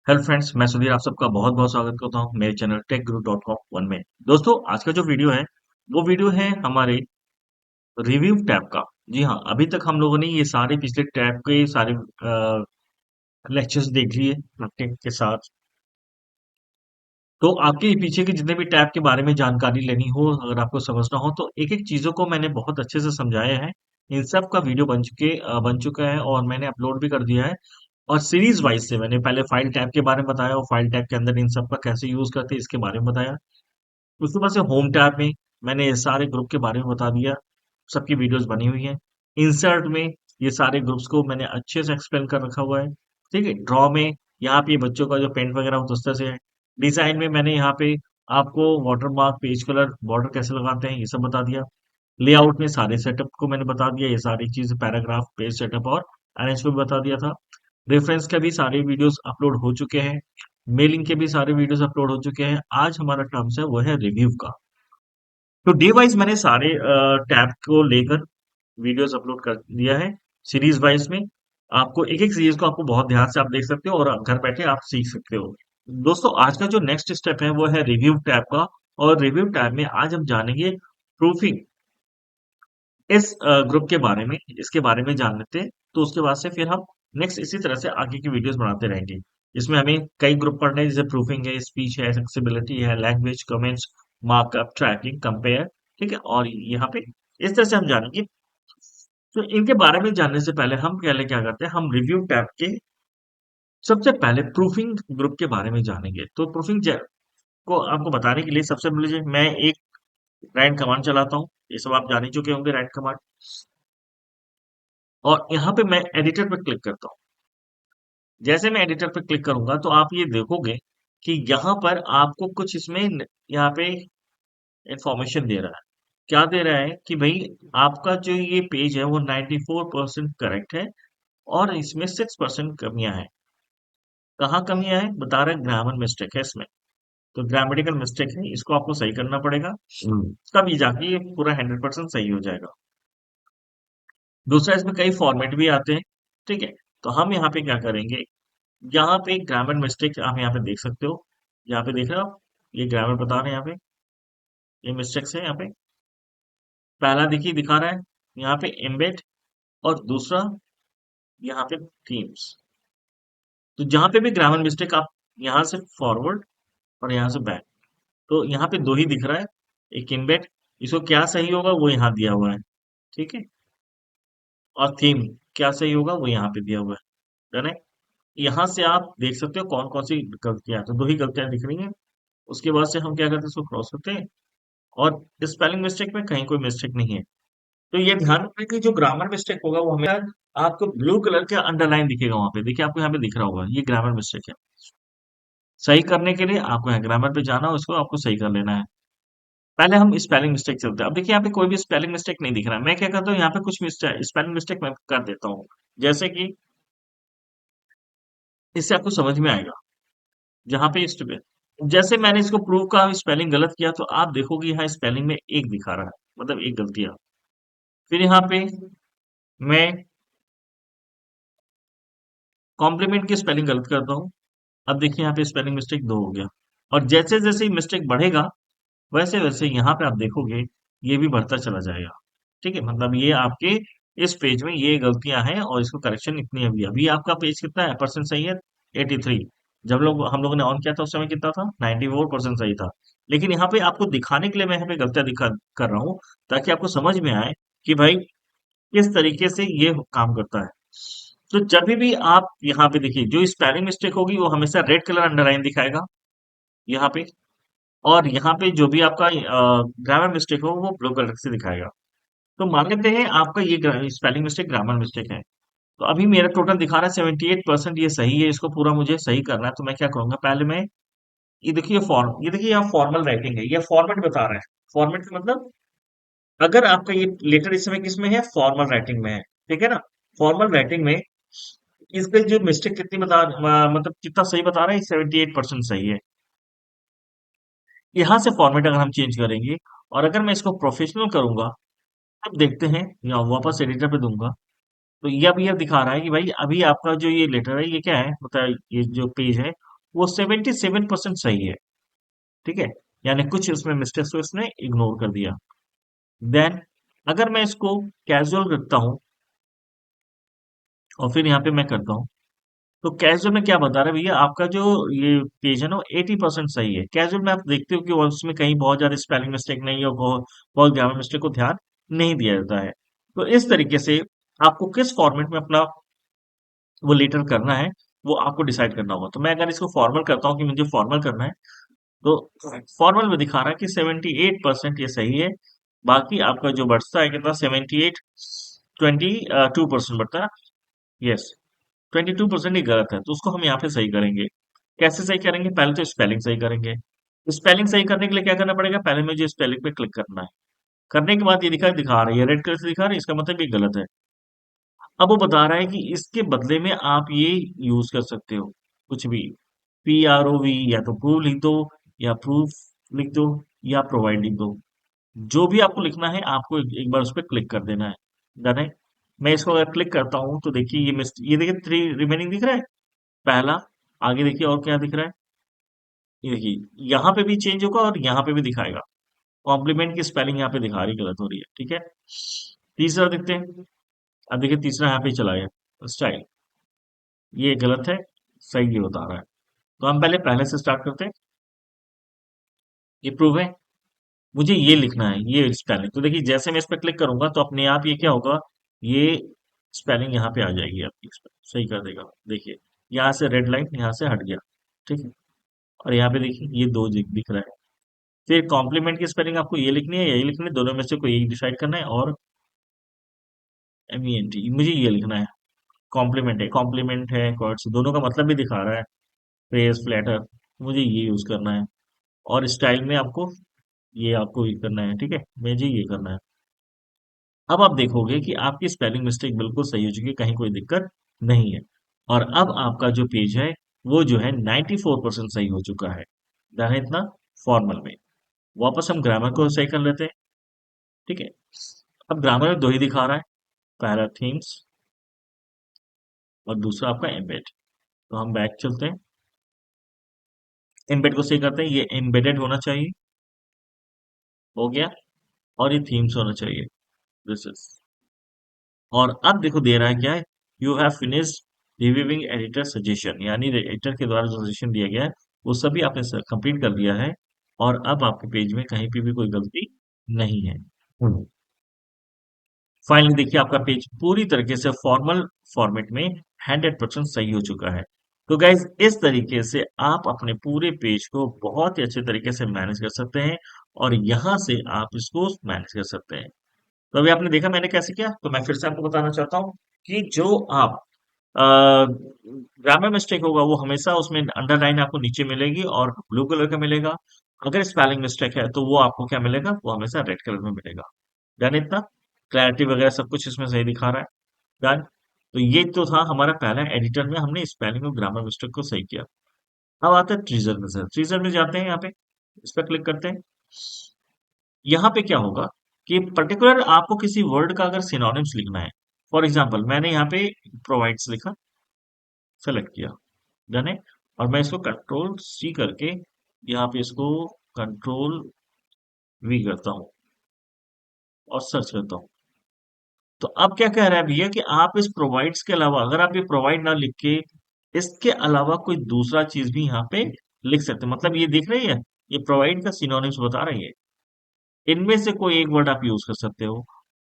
Hello friends, मैं सुधीर आप सबका बहुत बहुत स्वागत करता हूँ मेरे चैनल techguru.com 1 में। दोस्तों, आज का जो वीडियो है वो वीडियो है हमारे रिव्यू टैब का। जी हाँ, अभी तक हम लोगों ने ये सारे पिछले टैब के सारे लेक्चर्स देख लिए कंटेंट के साथ। तो आपके पीछे के जितने भी टैब के बारे में जानकारी लेनी हो, अगर आपको समझना हो, तो एक एक चीजों को मैंने बहुत अच्छे से समझाया है। इन सब का वीडियो बन चुका है और मैंने अपलोड भी कर दिया है। और सीरीज वाइज से मैंने पहले फाइल टैब के बारे में बताया और फाइल टैब के अंदर इन सब का कैसे यूज करते हैं इसके बारे में बताया। उसके बाद से होम टैब में मैंने ये सारे ग्रुप के बारे में बता दिया। सबकी वीडियोस बनी हुई हैं। इंसर्ट में ये सारे ग्रुप्स को मैंने अच्छे से एक्सप्लेन कर रखा हुआ है। ठीक है, ड्रॉ में यहाँ पे बच्चों का जो पेंट वगैरह होता है उस तरह से है। डिजाइन में मैंने यहाँ पे आपको water mark, page colour, border कैसे लगाते हैं ये सब बता दिया। लेआउट में सारे सेटअप को मैंने बता दिया, ये सारी चीजें पैराग्राफ, पेज सेटअप और अरेंज को भी बता दिया था। रेफरेंस के भी सारे वीडियोस अपलोड हो चुके हैं। मेलिंग के भी सारे वीडियोस अपलोड हो चुके हैं। आज हमारा टर्म्स है वो है रिव्यू का। तो डे वाइज मैंने सारे टैब को लेकर वीडियोस अपलोड कर दिया है। सीरीज वाइज में आपको एक एक सीरीज को आपको बहुत ध्यान से आप देख सकते हो और घर बैठे आप सीख सकते हो। दोस्तों, आज का जो नेक्स्ट स्टेप है वो है रिव्यू टैब का। और रिव्यू टैब में आज हम जानेंगे प्रूफिंग। इस ग्रुप के बारे में, इसके बारे में जान लेते हैं। तो उसके बाद से फिर हम नेक्स्ट इसी तरह से आगे की वीडियोस बनाते रहेंगे। इसमें हमें कई ग्रुप पढ़ने हैं, जैसे प्रूफिंग है, स्पीच है, एक्सेसिबिलिटी है, language, comments, markup, tracking, compare. ठीक है, और यहाँ पे इस तरह से हम जानेंगे। तो इनके बारे में जानने से पहले हम पहले क्या करते हैं, हम रिव्यू टैब के सबसे पहले प्रूफिंग ग्रुप के बारे में जानेंगे। तो प्रूफिंग को आपको बताने के लिए सबसे पहले मैं एक रैंड कमांड चलाता हूँ। ये सब आप जान ही चुके होंगे रैंड कमांड। और यहाँ पे मैं एडिटर पे क्लिक करता हूँ। जैसे मैं एडिटर पे क्लिक करूंगा तो आप ये देखोगे कि यहाँ पर आपको कुछ इसमें यहाँ पे इंफॉर्मेशन दे रहा है। क्या दे रहा है कि भाई आपका जो ये पेज है वो 94% करेक्ट है और इसमें 6% कमियां हैं। कहाँ कमियां हैं बता रहे हैं, ग्रामर मिस्टेक है इसमें। तो ग्रामेटिकल मिस्टेक है, इसको आपको सही करना पड़ेगा। तभी जाके ये पूरा 100% सही हो जाएगा। दूसरा, इसमें कई फॉर्मेट भी आते हैं। ठीक है, तो हम यहाँ पे क्या करेंगे, यहाँ पे ग्रामर मिस्टेक आप यहाँ पे देख सकते हो। यहाँ पे देख रहे हो आप, ये ग्रामर बता रहे हैं यहाँ पे, ये मिस्टेक्स है यहाँ पे। पहला देखिए दिखा रहा है यहाँ पे एम्बेड, और दूसरा यहाँ पे थीम्स। तो जहाँ पे भी ग्रामर मिस्टेक आप यहाँ से फॉरवर्ड और यहाँ से बैक, तो यहाँ पे दो ही दिख रहा है। एक एम्बेड, इसको क्या सही होगा वो यहाँ दिया हुआ है। ठीक है, और थीम क्या सही होगा वो यहाँ पे दिया हुआ है। डन है। यहाँ से आप देख सकते हो कौन कौन सी गलतियां, तो दो ही गलतियां दिख रही हैं। उसके बाद से हम क्या करते हैं, इसको क्रॉस करते हैं। और स्पेलिंग मिस्टेक में कहीं कोई मिस्टेक नहीं है। तो ये ध्यान रखना कि जो ग्रामर मिस्टेक होगा वो हमें आपको ब्लू कलर के अंडरलाइन दिखेगा वहां पे। देखिए, आपको यहाँ पे दिख रहा होगा ये ग्रामर मिस्टेक है। सही करने के लिए आपको यहाँ ग्रामर पे जाना, उसको आपको सही कर लेना है। पहले हम स्पेलिंग मिस्टेक चलते हैं। अब देखिए, यहाँ पे कोई भी स्पेलिंग मिस्टेक नहीं दिख रहा है। मैं क्या करता हूँ, यहाँ पे कुछ स्पेलिंग मिस्टेक मैं कर देता हूँ। जैसे कि इससे आपको समझ में आएगा। जहां पे जैसे मैंने इसको प्रूव का स्पेलिंग गलत किया तो आप देखोगे यहाँ स्पेलिंग में एक दिखा रहा है, मतलब एक गलती है। फिर यहाँ पे मैं कॉम्प्लीमेंट की स्पेलिंग गलत करता हूँ। अब देखिए यहाँ पे स्पेलिंग मिस्टेक दो हो गया। और जैसे जैसे मिस्टेक बढ़ेगा वैसे वैसे यहाँ पे आप देखोगे ये भी बढ़ता चला जाएगा। ठीक है, मतलब ये आपके इस पेज में ये गलतियां हैं और इसको करेक्शन इतनी अभी अभी आपका पेज कितना है परसेंट सही है, 83। जब लोग हम लोगों ने ऑन किया था उस समय कितना था, 94% सही था। लेकिन यहाँ पे आपको दिखाने के लिए मैं यहाँ पे गलतियां दिखा कर रहा हूँ, ताकि आपको समझ में आए कि भाई किस तरीके से ये काम करता है। तो जब भी आप यहाँ पे देखिए, जो स्पेलिंग मिस्टेक होगी वो हमेशा रेड कलर अंडरलाइन दिखाएगा यहाँ पे। और यहाँ पे जो भी आपका ग्रामर मिस्टेक हो वो ब्लू कलर से दिखाएगा। तो मान लेते हैं आपका ये स्पेलिंग मिस्टेक ग्रामर मिस्टेक है। तो अभी मेरा टोटल दिखा रहा है 78%, ये सही है। इसको पूरा मुझे सही करना है, तो मैं क्या करूंगा, पहले मैं ये देखिए यहाँ फॉर्मल राइटिंग है, ये फॉर्मेट बता रहा है। फॉर्मेट मतलब अगर आपका ये लेटर इस समय किस में है, फॉर्मल राइटिंग में है। ठीक है ना, फॉर्मल राइटिंग में इसके जो मिस्टेक कितनी मतलब कितना सही बता रहा है, 78% सही है। यहाँ से फॉर्मेट अगर हम चेंज करेंगे और अगर मैं इसको प्रोफेशनल करूंगा, अब देखते हैं, या वापस एडिटर पे दूंगा, तो ये अब ये दिखा रहा है कि भाई अभी आपका जो ये लेटर है ये क्या है, मतलब ये जो पेज है वो 77% सही है। ठीक है, यानी कुछ उसमें मिस्टेक्स हुए, उसने इग्नोर कर दिया। देन अगर मैं इसको कैजुअल रखता हूँ और फिर यहाँ पे मैं करता हूँ, तो कैजुअल में क्या बता रहा है भैया, आपका जो ये पेज है ना, 80% सही है। कैजुअल में आप देखते हो कि उसमें कहीं बहुत ज्यादा स्पेलिंग मिस्टेक नहीं है, और बहुत बहुत ग्रामर मिस्टेक को ध्यान नहीं दिया जाता है। तो इस तरीके से आपको किस फॉर्मेट में अपना वो लेटर करना है, वो आपको डिसाइड करना होगा। तो मैं अगर इसको फॉर्मल करता हूँ कि मुझे फॉर्मल करना है, तो फॉर्मल में दिखा रहा है कि 78% ये सही है। बाकी आपका जो बढ़ता है कितना, 78, 22% बढ़ता है। यस, 22% ही गलत है, तो उसको हम यहाँ पे सही करेंगे। कैसे सही करेंगे, पहले तो स्पेलिंग सही करेंगे। स्पेलिंग सही करने के लिए क्या करना पड़ेगा, पहले मुझे स्पेलिंग पे क्लिक करना है। करने के बाद ये दिखा रहा है, ये रेड कलर से दिखा रहा है, इसका मतलब ये गलत है। अब वो बता रहा है कि इसके बदले में आप ये यूज कर सकते हो, कुछ भी, PROV, या तो प्रूव लिख दो, या प्रूफ लिख दो, या प्रोवाइड लिख दो। जो भी आपको लिखना है, आपको एक बार उस पर क्लिक कर देना है। डन है। मैं इसको अगर क्लिक करता हूँ तो देखिए ये देखिए 3 रिमेनिंग दिख रहा है, पहला। आगे देखिए और क्या दिख रहा है, ये देखिए यहाँ पे भी चेंज होगा और यहाँ पे भी दिखाएगा। कॉम्प्लीमेंट की स्पेलिंग यहाँ पे दिखा रही, गलत हो रही है। ठीक है, तीसरा देखते हैं। अब देखिए तीसरा यहाँ पे चला गया, स्टाइल, ये गलत है, सही ये बता रहा है। तो हम पहले पहले से स्टार्ट करते हैं। ये प्रूव है, मुझे ये लिखना है, ये स्पेलिंग। तो देखिए जैसे मैं इस पर क्लिक करूंगा तो अपने आप ये क्या होगा, ये स्पेलिंग यहाँ पे आ जाएगी आपकी, इस पर सही कर देगा। देखिए यहाँ से रेड लाइन यहाँ से हट गया। ठीक है, और यहाँ पे देखिए ये दो दिख रहा है। फिर कॉम्प्लीमेंट की स्पेलिंग आपको ये लिखनी है, यही लिखनी है, दोनों में से कोई एक डिसाइड करना है। और MENT मुझे ये लिखना है। कॉम्प्लीमेंट है, कॉम्प्लीमेंट है, कॉर्ड्स दोनों का मतलब भी दिखा रहा है, फ्रेज, फ्लैटर, मुझे ये यूज करना है। और स्टाइल में आपको ये आपको ये करना है। ठीक है, मुझे ये करना है। अब आप देखोगे कि आपकी स्पेलिंग मिस्टेक बिल्कुल सही हो चुकी है, कहीं कोई दिक्कत नहीं है। और अब आपका जो पेज है, वो जो है 94% सही हो चुका है। डन है इतना फॉर्मल में। वापस हम ग्रामर को सही कर लेते हैं। ठीक है, अब ग्रामर में दो ही दिखा रहा है, पहला थीम्स और दूसरा आपका एम्बेड। तो हम बैक चलते हैं, एम्बेड को सही करते हैं, ये एम्बेडेड होना चाहिए, हो गया। और ये थीम्स होना चाहिए, दिस इज। और अब देखो दे रहा है क्या है, you have finished reviewing editor suggestion, यानी एडिटर के द्वारा जो सजेशन दिया गया है, वो सभी आपने कंप्लीट कर दिया है। और अब आपके पेज में कहीं पे भी कोई गलती नहीं है। फाइनली देखिए आपका पेज पूरी तरीके से फॉर्मल फॉर्मेट में 100% सही हो चुका है। तो गाइज इस तरीके से आप अपने पूरे पेज को बहुत ही अच्छे तरीके से मैनेज कर सकते हैं, और यहाँ से आप इसको मैनेज कर सकते हैं। तो अभी आपने देखा मैंने कैसे किया, तो मैं फिर से आपको बताना चाहता हूँ कि जो आप ग्रामर मिस्टेक होगा वो हमेशा उसमें अंडरलाइन आपको नीचे मिलेगी और ब्लू कलर का मिलेगा। अगर स्पेलिंग मिस्टेक है तो वो आपको क्या मिलेगा, वो हमेशा रेड कलर में मिलेगा। डन इतना, क्लैरिटी वगैरह सब कुछ इसमें सही दिखा रहा है। डन। तो ये तो था हमारा पहला एडिटर में हमने स्पेलिंग और ग्रामर मिस्टेक को सही किया। अब आता है ट्रीजर में, सर ट्रीजर में जाते हैं, यहाँ पे इस पर क्लिक करते हैं। यहाँ पे क्या होगा कि पर्टिकुलर आपको किसी वर्ड का अगर सिनोनिम्स लिखना है, फॉर एग्जांपल मैंने यहाँ पे प्रोवाइड्स लिखा, सेलेक्ट किया, डन है। और मैं इसको कंट्रोल C करके यहाँ पे इसको कंट्रोल V करता हूँ और सर्च करता हूँ। तो अब क्या कह रहा है भैया कि आप इस प्रोवाइड्स के अलावा, अगर आप ये प्रोवाइड ना लिख के इसके अलावा कोई दूसरा चीज भी यहाँ पे लिख सकते हैं। मतलब ये दिख रही है, ये प्रोवाइड का सिनोनिम्स बता रही है, इनमें से कोई एक वर्ड आप यूज कर सकते हो।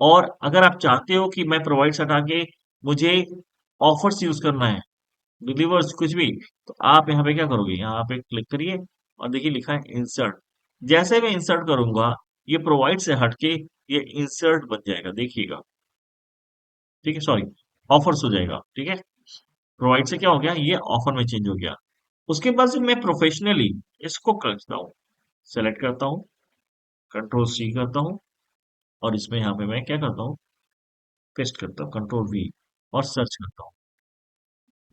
और अगर आप चाहते हो कि मैं प्रोवाइड्स हटा के मुझे ऑफर्स यूज करना है, डिलीवर्स कुछ भी, तो आप यहाँ पे क्या करोगे, यहाँ पे क्लिक करिए और देखिए लिखा है इंसर्ट। जैसे मैं इंसर्ट करूंगा, ये प्रोवाइड से हटके ये इंसर्ट बन जाएगा, देखिएगा। ठीक है, सॉरी, ऑफर्स हो जाएगा। ठीक है, प्रोवाइड से क्या हो गया, ये ऑफर में चेंज हो गया। उसके बाद से मैं प्रोफेशनली इसको करता हूँ, सेलेक्ट करता हूँ, कंट्रोल C करता हूँ, और इसमें यहाँ पे मैं क्या करता हूँ, पेस्ट करता हूँ, कंट्रोल V, और सर्च करता हूँ।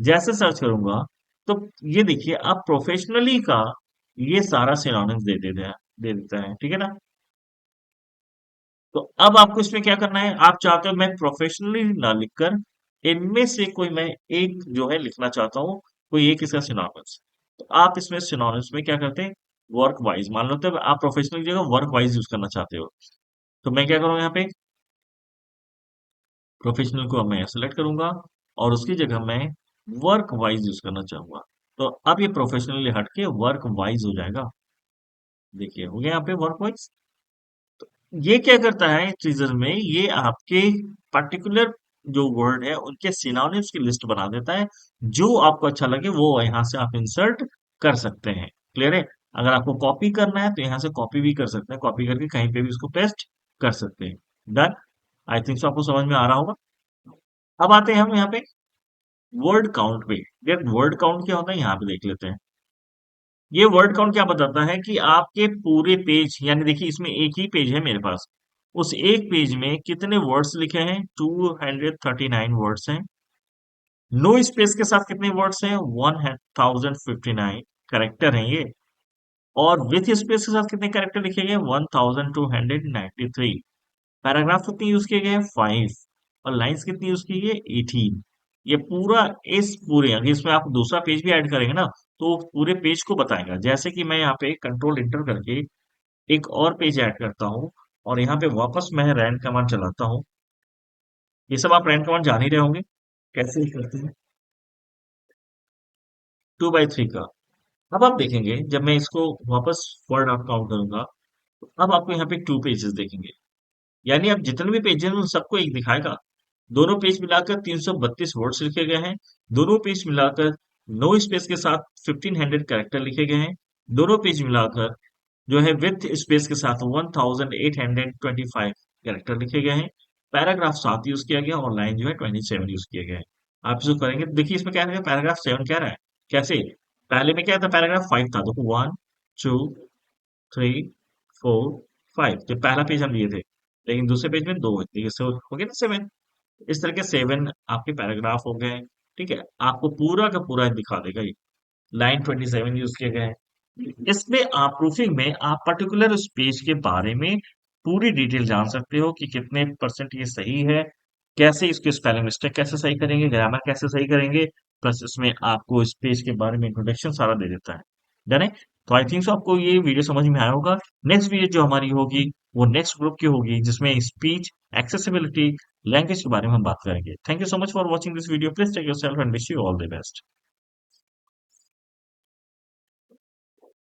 जैसे सर्च करूंगा तो ये देखिए आप प्रोफेशनली का ये सारा सिनोनिम्स दे देता है। ठीक है ना। तो अब आपको इसमें क्या करना है, आप चाहते हो मैं प्रोफेशनली ना लिखकर इनमें से कोई मैं एक जो है लिखना चाहता हूँ, कोई एक इसका सिनोनिम्स। तो आप इसमें सिनोनिम्स में क्या करते हैं, वर्क वाइज मान लो, तो आप प्रोफेशनल की जगह वर्क वाइज यूज करना चाहते हो, तो मैं क्या करूँगा यहाँ पे, प्रोफेशनल को मैं सेलेक्ट करूंगा और उसकी जगह मैं वर्क वाइज यूज करना चाहूंगा। तो अब ये प्रोफेशनली हट के वर्क वाइज हो जाएगा। देखिए हो गया यहाँ पे वर्क वाइज। ये क्या करता है टीजर में, ये आपके पर्टिकुलर जो वर्ड है उनके सिनोनिम्स की लिस्ट बना देता है, जो आपको अच्छा लगे वो यहाँ से आप इंसर्ट कर सकते हैं। क्लियर है? अगर आपको कॉपी करना है तो यहाँ से कॉपी भी कर सकते हैं, कॉपी करके कहीं पे भी उसको पेस्ट कर सकते हैं। डन। आई थिंक सो आपको समझ में आ रहा होगा। अब आते हैं हम यहाँ पे वर्ड काउंट पे। यार वर्ड काउंट क्या होता है यहाँ पे देख लेते हैं। ये वर्ड काउंट क्या बताता है कि आपके पूरे पेज, यानी देखिए इसमें एक ही पेज है मेरे पास, उस एक पेज में कितने वर्ड्स लिखे हैं, 239 वर्ड्स हैं। नो स्पेस के साथ कितने वर्ड्स हैं, 1059 कैरेक्टर हैं ये। और विथ स्पेस के साथ कितने कैरेक्टर लिखे गए, 1293। पैराग्राफ कितने यूज किए गए हैं, 5। और लाइंस कितनी यूज की गई है, 18। ये पूरा, इस पूरे, अगर इसमें आप दूसरा पेज भी ऐड करेंगे ना तो पूरे पेज को बताएगा। जैसे कि मैं यहाँ पे कंट्रोल इंटर करके एक और पेज ऐड करता हूँ और यहाँ पे वापस मैं रैन कमांड चलाता हूँ। ये सब आप रैन कमांड जान ही रहे होंगे कैसे करते हैं, 2 by 3 का। अब आप देखेंगे जब मैं इसको वापस वर्ड आउट काउंट करूंगा, तो अब आपको यहाँ पे 2 पेजेस देखेंगे, यानी अब जितने भी पेजेस हैं उन सबको एक दिखाएगा। दोनों पेज मिलाकर 332 वर्ड्स लिखे गए हैं। दोनों पेज मिलाकर नो स्पेस के साथ 1500 कैरेक्टर लिखे गए हैं। दोनों पेज मिलाकर जो है विथ स्पेस के साथ 1825 कैरेक्टर लिखे गए हैं। पैराग्राफ 7 यूज किया गया और लाइन जो है 27 यूज किए गए हैं। आप इसको करेंगे तो देखिए इसमें क्या है, पैराग्राफ 7 क्या रहा है, कैसे, पहले में क्या था, पैराग्राफ 5 था, देखो 1 2 3 4 5, जो पहला पेज हम लिए थे, लेकिन दूसरे पेज में दो है, देखिए हो गया ना 7। इस तरह के 7 आपके पैराग्राफ हो गए। ठीक है, आपको पूरा का पूरा दिखा देगा ये। लाइन 27 यूज किए गए हैं। इसमें आप प्रूफिंग में आप पर्टिकुलर उस पेज के बारे में पूरी डिटेल जान सकते हो कि कितने परसेंट ये सही है, कैसे इसके स्पेलिंग मिस्टेक कैसे सही करेंगे, ग्रामर कैसे सही करेंगे, प्लस इसमें आपको इस पेज के बारे में इंट्रोडक्शन सारा दे देता है। डन है? तो आई थिंक सो आपको ये वीडियो समझ में आया होगा। नेक्स्ट वीडियो जो हमारी होगी वो नेक्स्ट ग्रुप की होगी, जिसमें स्पीच, एक्सेसिबिलिटी, लैंग्वेज के बारे में हम बात करेंगे। Thank you so much for watching this video. Please take yourself and wish you all the best.